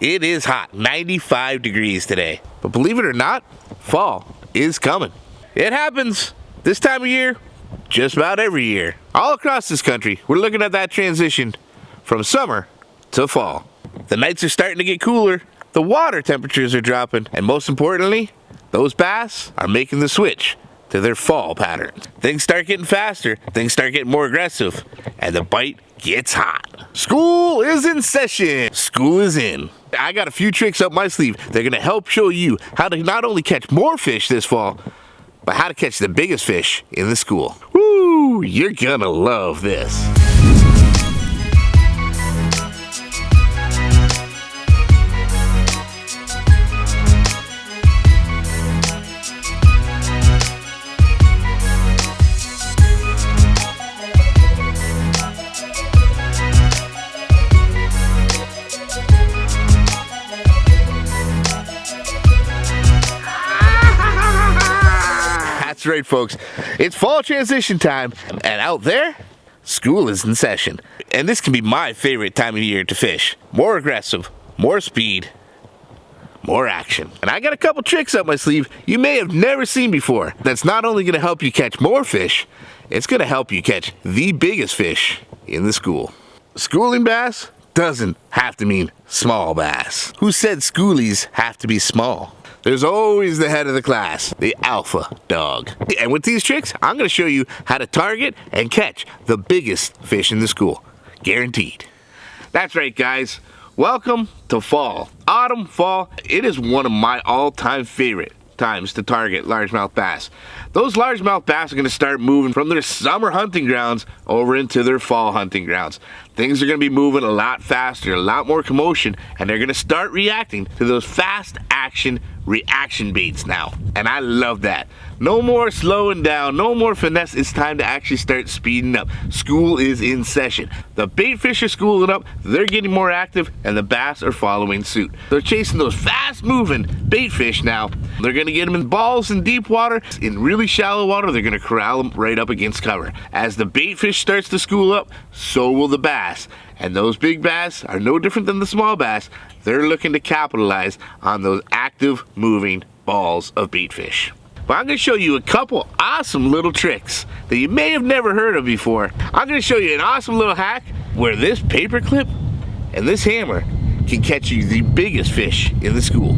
It is hot, 95 degrees today. But believe it or not, fall is coming. It happens this time of year, just about every year. All across this country, we're looking at that transition from summer to fall. The nights are starting to get cooler, the water temperatures are dropping, and most importantly, those bass are making the switch to their fall pattern. Things start getting faster, things start getting more aggressive, and the bite gets hot. School is in session. School is in. I got a few tricks up my sleeve. They're gonna help show you how to not only catch more fish this fall, but how to catch the biggest fish in the school. Woo! You're gonna love this. That's right, folks. It's fall transition time, and out there, school is in session. And this can be my favorite time of year to fish. More aggressive, more speed, more action. And I got a couple tricks up my sleeve you may have never seen before. That's not only going to help you catch more fish, it's going to help you catch the biggest fish in the school. Schooling bass doesn't have to mean small bass. Who said schoolies have to be small? There's always the head of the class, the alpha dog. And with these tricks, I'm going to show you how to target and catch the biggest fish in the school. Guaranteed. That's right, guys. Welcome to fall. Autumn, fall, it is one of my all-time favorite times to target largemouth bass. Those largemouth bass are going to start moving from their summer hunting grounds over into their fall hunting grounds. Things are going to be moving a lot faster, a lot more commotion, and they're going to start reacting to those fast action reaction baits now. And I love that. No more slowing down, no more finesse. It's time to actually start speeding up. School is in session. The bait fish are schooling up, they're getting more active, and the bass are following suit. They're chasing those fast moving bait fish now. They're going to get them in balls in deep water. In really shallow water, they're going to corral them right up against cover. As the bait fish starts to school up, so will the bass. And those big bass are no different than the small bass. They're looking to capitalize on those active moving balls of bait fish. But I'm going to show you a couple awesome little tricks that you may have never heard of before. I'm going to show you an awesome little hack where this paper clip and this hammer can catch you the biggest fish in the school.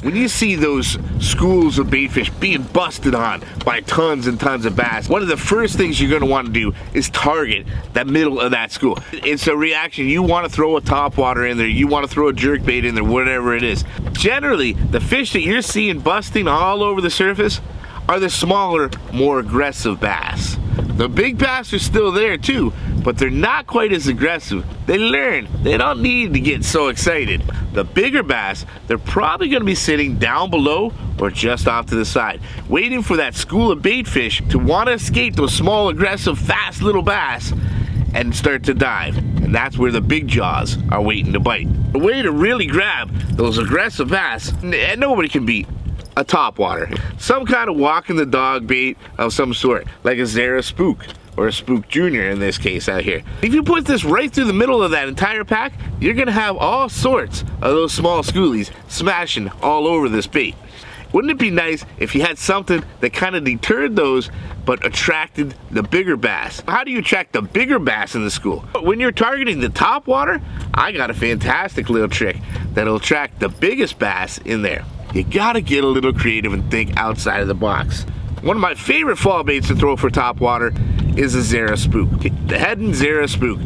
When you see those schools of baitfish being busted on by tons and tons of bass, one of the first things you're going to want to do is target the middle of that school. It's a reaction. You want to throw a topwater in there, you want to throw a jerkbait in there, whatever it is. Generally, the fish that you're seeing busting all over the surface are the smaller, more aggressive bass. The big bass are still there too, but they're not quite as aggressive. They learn. They don't need to get so excited. The bigger bass, they're probably going to be sitting down below or just off to the side, waiting for that school of bait fish to want to escape those small, aggressive, fast little bass and start to dive. And that's where the big jaws are waiting to bite. The way to really grab those aggressive bass, and nobody can beat a topwater. Some kind of walking the dog bait of some sort, like a Zara Spook, or a Spook Jr. in this case out here. If you put this right through the middle of that entire pack, you're gonna have all sorts of those small schoolies smashing all over this bait. Wouldn't it be nice if you had something that kind of deterred those but attracted the bigger bass? How do you attract the bigger bass in the school? When you're targeting the topwater, I got a fantastic little trick that'll attract the biggest bass in there. You gotta get a little creative and think outside of the box. One of my favorite fall baits to throw for topwater is a Zara Spook. The head and Zara Spook.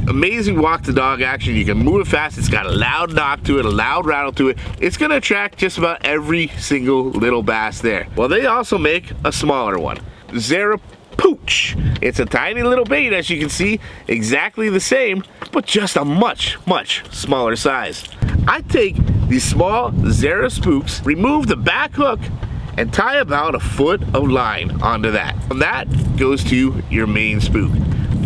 Amazing walk the dog action. You can move it fast. It's got a loud knock to it, a loud rattle to it. It's gonna attract just about every single little bass there. Well, they also make a smaller one, Zara Pooch. It's a tiny little bait, as you can see, exactly the same, but just a much, much smaller size. I take these small Zara Spooks, remove the back hook, and tie about a foot of line onto that. And that goes to your main spook.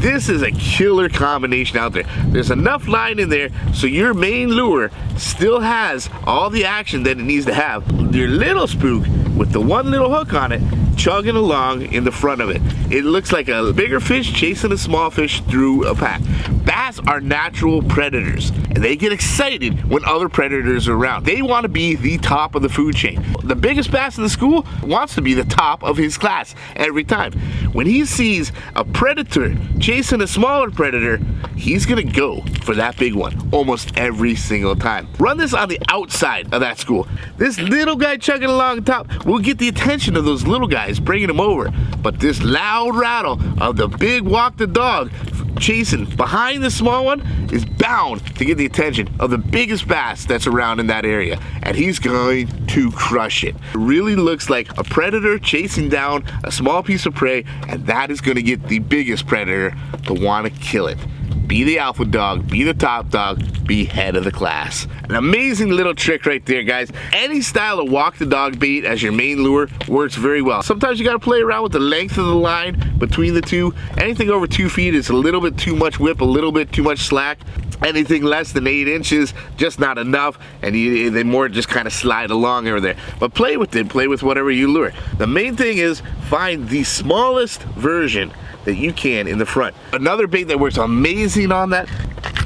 This is a killer combination out there. There's enough line in there so your main lure still has all the action that it needs to have. Your little spook with the one little hook on it chugging along in the front of it. It looks like a bigger fish chasing a small fish through a pack. Bass are natural predators, and they get excited when other predators are around. They want to be the top of the food chain. The biggest bass in the school wants to be the top of his class every time. When he sees a predator chasing a smaller predator, he's gonna go for that big one almost every single time. Run this on the outside of that school. This little guy chugging along top will get the attention of those little guys bringing him over, but this loud rattle of the big walk the dog chasing behind the small one is bound to get the attention of the biggest bass that's around in that area, and he's going to crush it. It really looks like a predator chasing down a small piece of prey, and that is going to get the biggest predator to want to kill it. Be the alpha dog, be the top dog, be head of the class. An amazing little trick right there, guys. Any style of walk the dog bait as your main lure works very well. Sometimes you gotta play around with the length of the line between the two. Anything over 2 feet is a little bit too much whip, a little bit too much slack. Anything less than 8 inches, just not enough, and they more just kind of slide along over there. But play with it, play with whatever you lure. The main thing is find the smallest version that you can in the front. Another bait that works amazing on that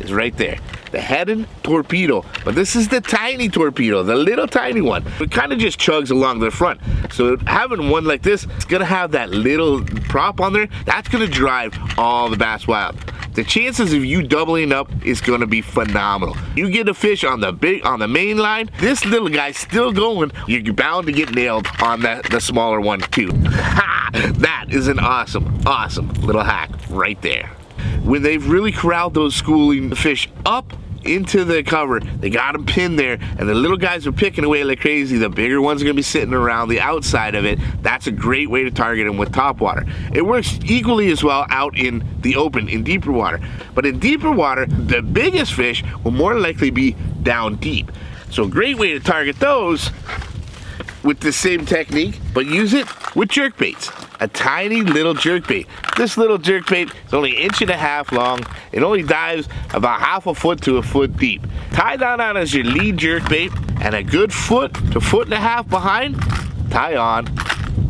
is right there. The Heddon torpedo, but this is the tiny torpedo, the little tiny one. It kind of just chugs along the front. So having one like this, it's gonna have that little prop on there. That's gonna drive all the bass wild. The chances of you doubling up is gonna be phenomenal. You get a fish on the main line, this little guy's still going, you're bound to get nailed on the smaller one too. Ha! That is an awesome little hack right there. When they've really corralled those schooling fish up into the cover, they got them pinned there, and the little guys are picking away like crazy. The bigger ones are gonna be sitting around the outside of it. That's a great way to target them with top water. It works equally as well out in the open, in deeper water. But in deeper water, the biggest fish will more likely be down deep. So a great way to target those with the same technique, but use it with jerk baits. A tiny little jerk bait. This little jerk bait is only 1.5 inches long. It only dives about 1/2 foot to 1 foot deep. Tie that on as your lead jerk bait, and a good 1 to 1.5 foot behind, tie on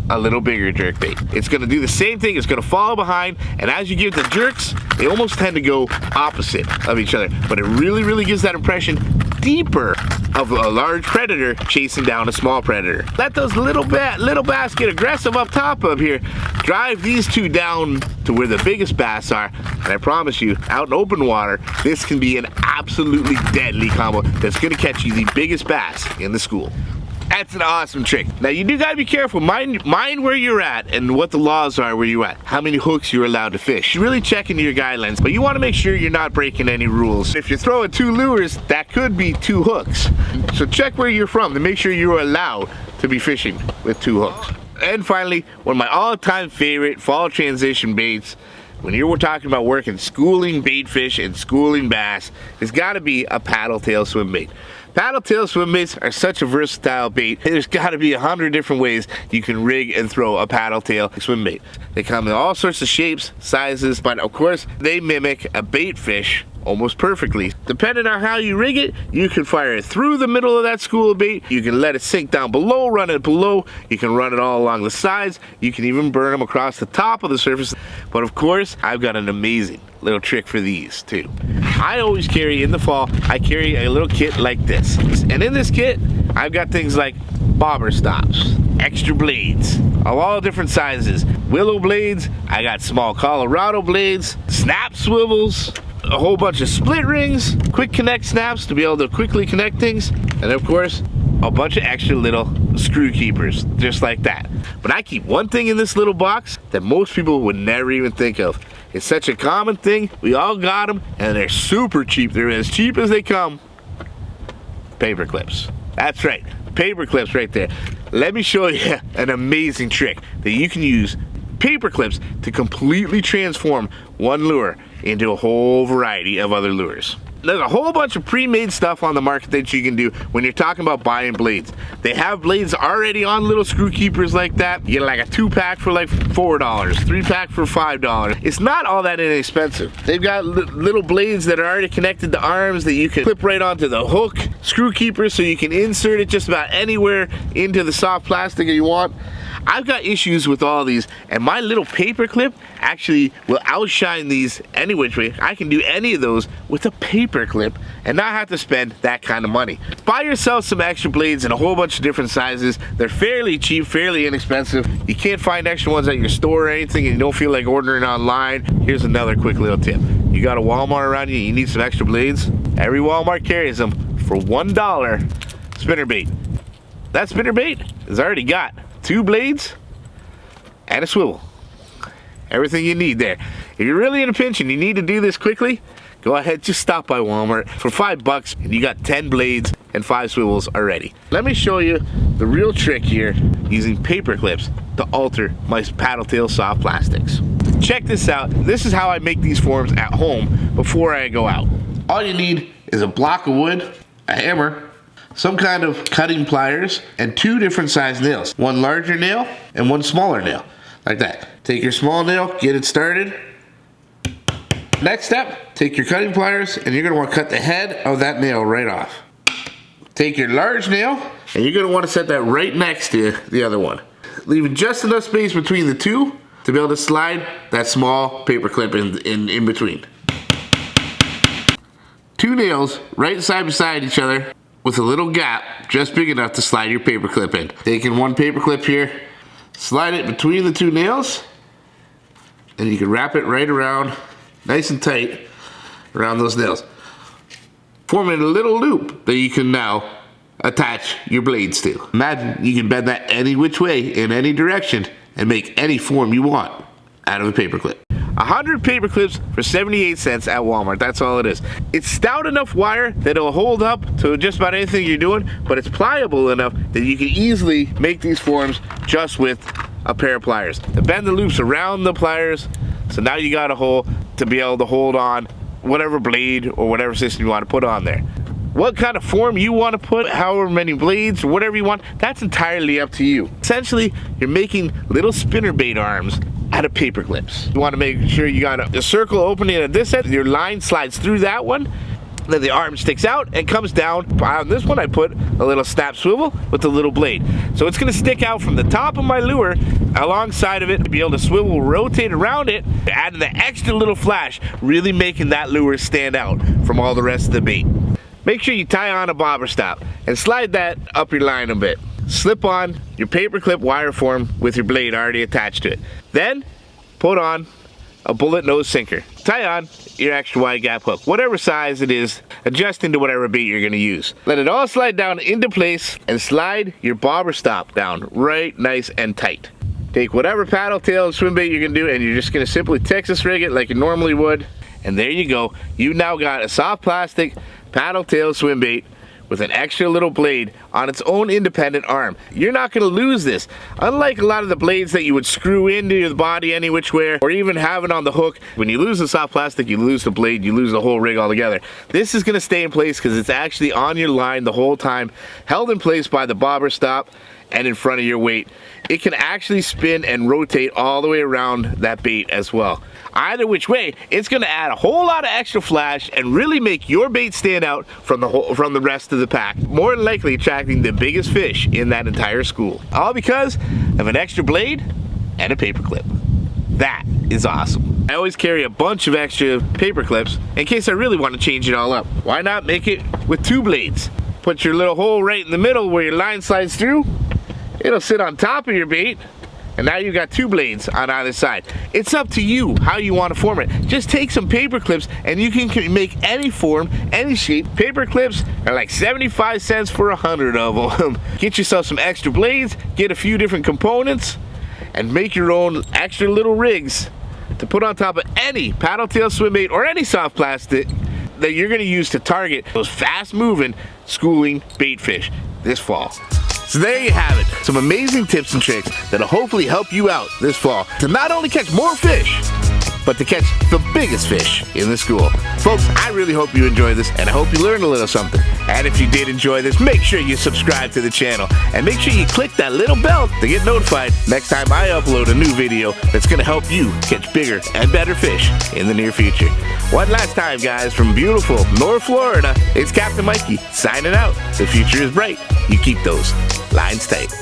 a little bigger jerk bait. It's gonna do the same thing. It's gonna follow behind, and as you give the jerks, they almost tend to go opposite of each other, but it really gives that impression deeper of a large predator chasing down a small predator. Let those little bass get aggressive up top up here. Drive these two down to where the biggest bass are, and I promise you, out in open water, this can be an absolutely deadly combo that's gonna catch you the biggest bass in the school. That's an awesome trick. Now you do gotta be careful. Mind where you're at and what the laws are where you're at. How many hooks you're allowed to fish. You're really checking your guidelines, but you wanna make sure you're not breaking any rules. If you're throwing 2 lures, that could be 2 hooks. So check where you're from to make sure you're allowed to be fishing with 2 hooks. And finally, one of my all-time favorite fall transition baits, when you're talking about working schooling bait fish and schooling bass, it's gotta be a paddle tail swim bait. Paddle tail swim baits are such a versatile bait. There's gotta be 100 different ways you can rig and throw a paddle tail swim bait. They come in all sorts of shapes, sizes, but of course, they mimic a bait fish almost perfectly. Depending on how you rig it, you can fire it through the middle of that school of bait. You can let it sink down below, run it below. You can run it all along the sides. You can even burn them across the top of the surface. But of course, I've got an amazing little trick for these too. I always carry in the fall, I carry a little kit like this. And in this kit, I've got things like bobber stops, extra blades of all different sizes, willow blades, I got small Colorado blades, snap swivels, a whole bunch of split rings, quick connect snaps to be able to quickly connect things, and of course, a bunch of extra little screw keepers, just like that. But I keep one thing in this little box that most people would never even think of. It's such a common thing, we all got them, and they're super cheap. They're as cheap as they come. Paper clips. That's right, paper clips right there. Let me show you an amazing trick that you can use paper clips to completely transform one lure into a whole variety of other lures. There's a whole bunch of pre-made stuff on the market that you can do when you're talking about buying blades. They have blades already on little screw keepers like that. You get like a 2-pack for like $4, 3-pack for $5. It's not all that inexpensive. They've got little blades that are already connected to arms that you can clip right onto the hook screw keeper, so you can insert it just about anywhere into the soft plastic that you want. I've got issues with all these, and my little paper clip actually will outshine these any which way. I can do any of those with a paper clip and not have to spend that kind of money. Buy yourself some extra blades in a whole bunch of different sizes. They're fairly cheap, fairly inexpensive. You can't find extra ones at your store or anything, and you don't feel like ordering online. Here's another quick little tip. You got a Walmart around you, you need some extra blades? Every Walmart carries them for $1 spinnerbait. That spinnerbait has already got 2 blades and a swivel. Everything you need there. If you're really in a pinch and you need to do this quickly, go ahead, just stop by Walmart for $5 and you got 10 blades and 5 swivels already. Let me show you the real trick here using paper clips to alter my paddle tail soft plastics. Check this out. This is how I make these forms at home before I go out. All you need is a block of wood, a hammer, some kind of cutting pliers, and 2 different size nails. One larger nail and one smaller nail, like that. Take your small nail, get it started. Next step, take your cutting pliers and you're gonna want to cut the head of that nail right off. Take your large nail and you're gonna want to set that right next to the other one, leaving just enough space between the two to be able to slide that small paper clip in between. 2 nails right side beside each other with a little gap just big enough to slide your paper clip in. Taking one paper clip here, slide it between the 2 nails, and you can wrap it right around, nice and tight, around those nails, forming a little loop that you can now attach your blades to. Imagine you can bend that any which way in any direction and make any form you want out of a paper clip. 100 paper clips for 78 cents at Walmart. That's all it is. It's stout enough wire that it'll hold up to just about anything you're doing, but it's pliable enough that you can easily make these forms just with a pair of pliers. To bend the loops around the pliers, so now you got a hole to be able to hold on whatever blade or whatever system you want to put on there. What kind of form you want to put, however many blades or whatever you want, that's entirely up to you. Essentially, you're making little spinnerbait arms out of paper clips. You want to make sure you got a circle opening at this end, your line slides through that one, then the arm sticks out and comes down. On this one I put a little snap swivel with a little blade. So it's going to stick out from the top of my lure alongside of it to be able to swivel, rotate around it, adding the extra little flash, really making that lure stand out from all the rest of the bait. Make sure you tie on a bobber stop and slide that up your line a bit. Slip on your paper clip wire form with your blade already attached to it. Then put on a bullet nose sinker. Tie on your extra wide gap hook, whatever size it is, adjust into whatever bait you're gonna use. Let it all slide down into place and slide your bobber stop down right nice and tight. Take whatever paddle tail swim bait you're gonna do and you're just gonna simply Texas rig it like you normally would. And there you go. You now got a soft plastic paddle tail swim bait with an extra little blade on its own independent arm. You're not going to lose this. Unlike a lot of the blades that you would screw into the body any which way or even have it on the hook, when you lose the soft plastic, you lose the blade, you lose the whole rig altogether. This is going to stay in place because it's actually on your line the whole time, held in place by the bobber stop and in front of your weight. It can actually spin and rotate all the way around that bait as well. Either which way, it's going to add a whole lot of extra flash and really make your bait stand out from the rest of the pack, more than likely attracting the biggest fish in that entire school. All because of an extra blade and a paper clip. That is awesome. I always carry a bunch of extra paper clips in case I really want to change it all up. Why not make it with 2 blades? Put your little hole right in the middle where your line slides through. It'll sit on top of your bait, and now you've got 2 blades on either side. It's up to you how you want to form it. Just take some paper clips and you can make any form, any shape. Paper clips are like 75 cents for 100 of them. Get yourself some extra blades, get a few different components, and make your own extra little rigs to put on top of any paddle tail swim bait or any soft plastic that you're going to use to target those fast moving schooling bait fish this fall. So there you have it, some amazing tips and tricks that'll hopefully help you out this fall to not only catch more fish, but to catch the biggest fish in the school. Folks, I really hope you enjoyed this, and I hope you learned a little something. And if you did enjoy this, make sure you subscribe to the channel, and make sure you click that little bell to get notified next time I upload a new video that's gonna help you catch bigger and better fish in the near future. One last time, guys, from beautiful North Florida, it's Captain Mikey signing out. The future is bright. You keep those lines tight.